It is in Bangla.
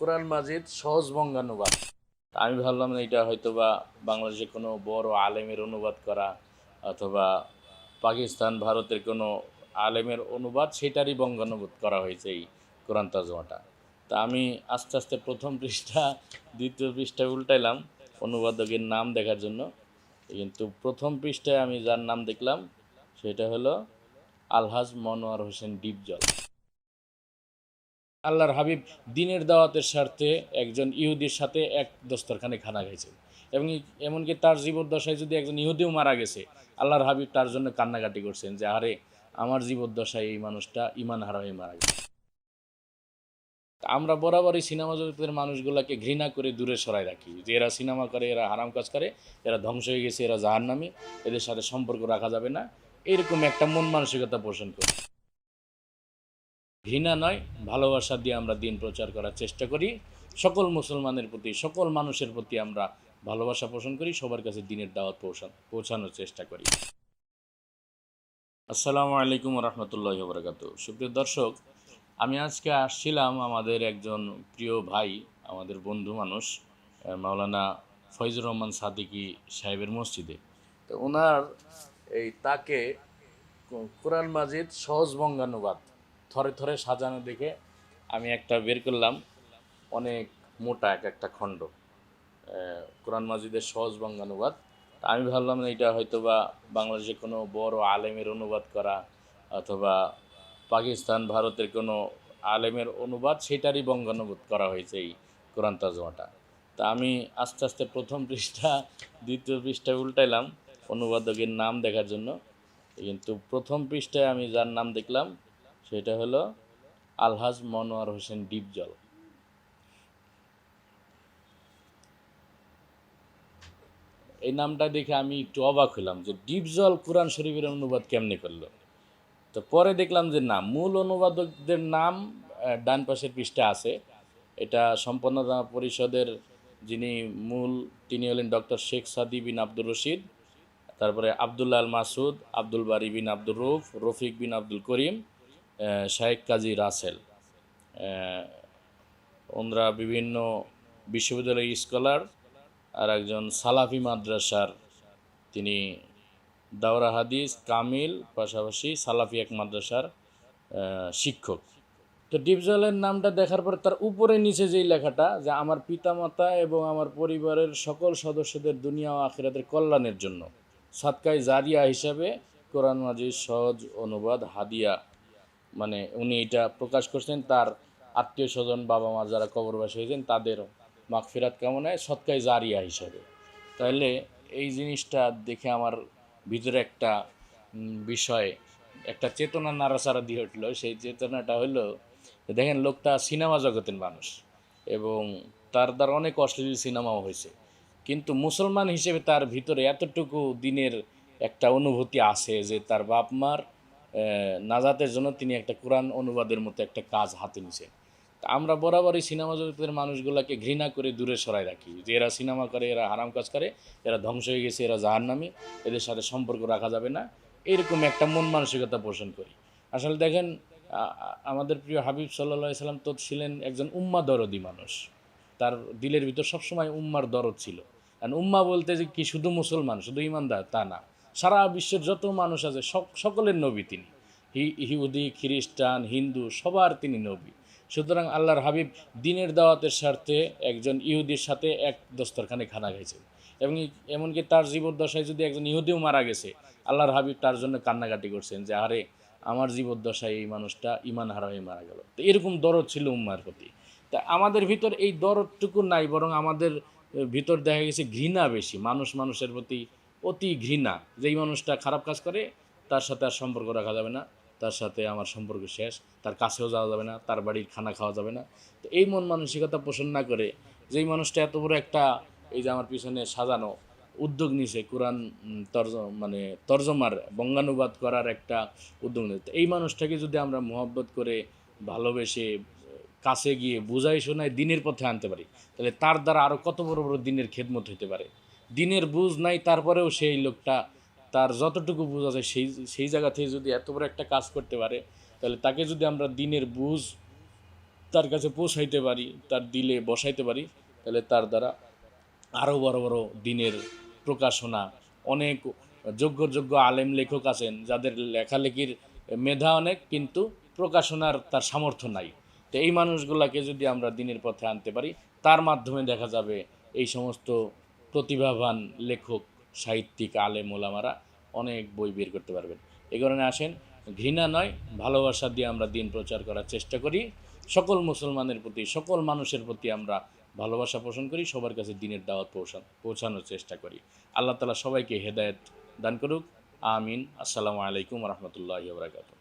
কোরআন মাজিদ সহজ বঙ্গানুবাদ। আমি ভাবলাম এটা হয়তো বা বাংলাদেশের কোনো বড় আলেমের অনুবাদ করা, অথবা পাকিস্তান ভারতের কোনো আলেমের অনুবাদ, সেটারই বঙ্গানুবাদ করা হয়েছে এই কোরআন তর্জমাটা। তা আমি আস্তে আস্তে প্রথম পৃষ্ঠা দ্বিতীয় পৃষ্ঠা উল্টাইলাম অনুবাদকের নাম দেখার জন্য, কিন্তু প্রথম পৃষ্ঠায় আমি যার নাম দেখলাম সেটা হলো আলহাজ মনোয়ার হোসেন ডিপজল। আল্লাহর হাবিব দিনের দাওয়াতের স্বার্থে একজন ইহুদির সাথে এক দস্তরখানে খানা খাইছেন, এবং এমনকি তার জীবদ্দশায় যদি একজন ইহুদিও মারা গেছে, আল্লাহর হাবিব তার জন্য কান্নাকাটি করছেন যে আরে আমার জীবদ্দশায় এই মানুষটা ইমান হারা হয়ে মারা গেছে। আমরা বরাবরই সিনেমা জগতের মানুষগুলোকে ঘৃণা করে দূরে সরাই রাখি, যে এরা সিনেমা করে, এরা হারাম কাজ করে, এরা ধ্বংস হয়ে গেছে, এরা জাহান্নামী, এদের সাথে সম্পর্ক রাখা যাবে না, এরকম একটা মন মানসিকতা পোষণ করি। ঘৃণা নয়, ভালোবাসা দিয়ে আমরা দিন প্রচার করার চেষ্টা করি। সকল মুসলমানের প্রতি, সকল মানুষের প্রতি আমরা ভালোবাসা পোষণ করি, সবার কাছে দিনের দাওয়াত পৌঁছানোর চেষ্টা করি। আসসালামু আলাইকুম রহমতুল্লাহি ওয়া বারাকাতুহু। সুপ্রিয় দর্শক, আমি আজকে আসছিলাম আমাদের একজন প্রিয় ভাই, আমাদের বন্ধু মানুষ, মাওলানা ফয়জুর রহমান সাদিকী সাহেবের মসজিদে। তো ওনার তাকে কোরআন মাজিদ সহজ বঙ্গানুবাদ থরে থরে সাজানো দেখে আমি একটা বের করলাম, অনেক মোটা একটা খণ্ড, কোরআন মাজিদের সহজ বঙ্গানুবাদ। আমি ভাবলাম এটা হয়তো বা বাংলাদেশের কোনো বড় আলেমের অনুবাদ করা, অথবা পাকিস্তান ভারতের কোনো আলেমের অনুবাদ, সেটারই বঙ্গানুবাদ করা হয়েছে এই কোরআন তর্জমাটা। তা আমি আস্তে আস্তে প্রথম পৃষ্ঠা দ্বিতীয় পৃষ্ঠা উল্টাইলাম অনুবাদকের নাম দেখার জন্য, কিন্তু প্রথম পৃষ্ঠায় আমি যার নাম দেখলাম সেটা হলো আলহাজ মনোয়ার হোসেন ডিপজল। এই নামটা দেখে আমি একটু অবাক হলাম যে ডিপজল কোরআন শরীফের অনুবাদ কেমনে করলো। তো পরে দেখলাম যে না, মূল অনুবাদকদের নাম ডান পাশের পৃষ্ঠা আছে। এটা সম্পন্নতা পরিষদের যিনি মূল, তিনি হলেন ডক্টর শেখ সাদি বিন আব্দুর রশিদ, তারপরে আবদুল্লাহ আল মাসুদ, আব্দুল বারি বিন আব্দুর রৌফ, রফিক বিন আব্দুল করিম, শাহেক কাজী রাসেল। ওনারা বিভিন্ন বিশ্ববিদ্যালয়ের স্কলার, আর একজন সালাফি মাদ্রাসার, তিনি দাওরা হাদিস কামিল, পাশাপাশি সালাফি এক মাদ্রাসার শিক্ষক। তো ডিপজলের নামটা দেখার পর তার উপরে নিচে যেই লেখাটা, যে আমার পিতামাতা এবং আমার পরিবারের সকল সদস্যদের দুনিয়া ও আখিরাতের কল্যাণের জন্য সাদকায়ে জারিয়া হিসাবে কোরআন মাজিদ সহজ অনুবাদ হাদিয়া, মানে উনি এটা প্রকাশ করছেন তার আত্মীয় স্বজন, বাবা মা যারা কবরবাসী হয়েছেন তাদের মাগফিরাত কামনায় সদকায়ে জারিয়া হিসাবে। তাহলে এই জিনিসটা দেখে আমার ভিতরে একটা বিষয়, একটা চেতনা নাড়াচাড়া দিয়ে উঠলো। সেই চেতনাটা হলো, দেখেন লোকটা সিনেমা জগতের মানুষ এবং তার দ্বারা অনেক অশ্লীল সিনেমাও হয়েছে, কিন্তু মুসলমান হিসেবে তার ভিতরে এতটুকু দিনের একটা অনুভূতি আছে যে তার বাপ মার নাজাতের জন্য তিনি একটা কোরআন অনুবাদের মতো একটা কাজ হাতে নিছেন। আমরা বরাবরই সিনেমা জগতের মানুষগুলোকে ঘৃণা করে দূরে সরাই রাখি, যে এরা সিনেমা করে, এরা হারাম কাজ করে, এরা ধ্বংস হয়ে গেছে, এরা জাহান্নামী, এদের সাথে সম্পর্ক রাখা যাবে না, এরকম একটা মন মানসিকতা পোষণ করি। আসলে দেখেন, আমাদের প্রিয় হাবিব সাল্লাল্লাহু আলাইহি সাল্লাম তো ছিলেন একজন উম্মা দরদি মানুষ, তার দিলের ভিতর সবসময় উম্মার দরদ ছিল। আর উম্মা বলতে যে কি শুধু মুসলমান, শুধু ইমানদার তা না, সারা বিশ্বের যত মানুষ আছে সকলের নবী তিনি। ইহুদি, খ্রিস্টান, হিন্দু, সবার তিনি নবী। সুতরাং আল্লাহর হাবিব দিনের দাওয়াতের স্বার্থে একজন ইহুদির সাথে এক দস্তরখানে খানা খাইছেন, এবং এমনকি তার জীবদ্দশায় যদি একজন ইহুদিও মারা গেছে, আল্লাহর হাবিব তার জন্য কান্নাকাটি করছেন যে আরে আমার জীবদ্দশায় এই মানুষটা ইমান হারা হয়ে মারা গেল। তো এরকম দরদ ছিল উম্মার প্রতি। তা আমাদের ভিতর এই দরদটুকু নাই, বরং আমাদের ভিতর দেখা গেছে ঘৃণা বেশি, মানুষের প্রতি অতি ঘৃণা, যেই মানুষটা খারাপ কাজ করে তার সাথে আর সম্পর্ক রাখা যাবে না, তার সাথে আমার সম্পর্ক শেষ, তার কাছেও যাওয়া যাবে না, তার বাড়ির খানা খাওয়া যাবে না। তো এই মন মানসিকতা পোষণ না করে যেই মানুষটা এত বড় একটা, এই যে আমার পিছনে সাজানো উদ্যোগ নিছে কোরআন তর্জমার বঙ্গানুবাদ করার একটা উদ্যোগ নিতে, এই মানুষটাকে যদি আমরা মোহব্বত করে ভালোবেসে কাছে গিয়ে বুঝাই শোনায় দিনের পথে আনতে পারি, তাহলে তার দ্বারা আরও কত বড় বড় দিনের খেদমত হতে পারে। দিনের বুঝ নাই, তারপরেও সেই লোকটা তার যতটুকু বুঝ আছে সেই জায়গা থেকে যদি এত বড় একটা কাজ করতে পারে, তাহলে তাকে যদি আমরা দিনের বুঝ তার কাছে পৌঁছাইতে পারি, তার দিলে বসাইতে পারি, তাহলে তার দ্বারা আরও বড় বড় দিনের প্রকাশনা, অনেক যোগ্য যোগ্য আলেম লেখক আছেন যাদের লেখালেখির মেধা অনেক, কিন্তু প্রকাশনার তার সামর্থ্য নাই। তো এই মানুষগুলোকে যদি আমরা দিনের পথে আনতে পারি, তার মাধ্যমে দেখা যাবে এই সমস্ত প্রতিভাবান লেখক, সাহিত্যিক, আলেম ওলামারা অনেক বই বের করতে পারবেন। এই কারণে আসেন, ঘৃণা নয়, ভালোবাসা দিয়ে আমরা দিন প্রচার করার চেষ্টা করি। সকল মুসলমানের প্রতি, সকল মানুষের প্রতি আমরা ভালোবাসা পোষণ করি, সবার কাছে দিনের দাওয়াত পৌঁছানোর চেষ্টা করি। আল্লাহ তাআলা সবাইকে হেদায়েত দান করুক। আমিন। আসসালামু আলাইকুম ওয়া রাহমাতুল্লাহি ওয়া বারাকাতুহু।